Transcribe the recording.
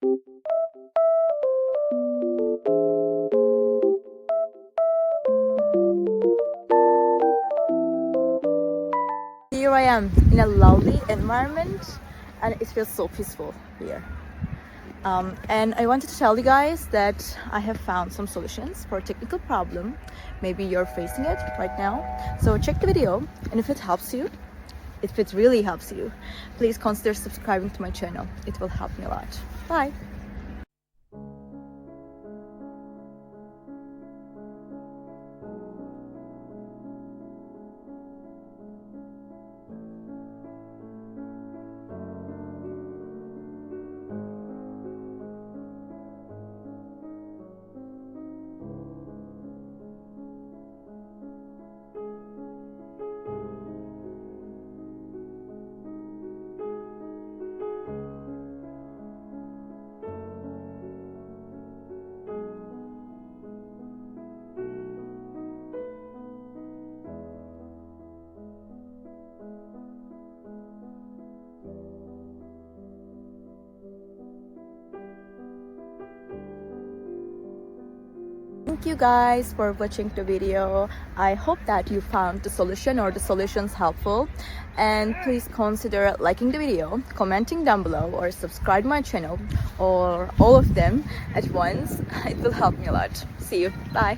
Here I am in a lovely environment and it feels so peaceful here. And I wanted to tell you guys that I have found some solutions for a technical problem. Maybe you're facing it right now. So check the video, and if it helps you, if it really helps you, please consider subscribing to my channel. It will help me a lot. Bye! Thank you guys for watching the video. I hope that you found the solution or the solutions helpful, and please consider liking the video, commenting down below, or subscribe my channel, or all of them at once. It will help me a lot. See you. Bye.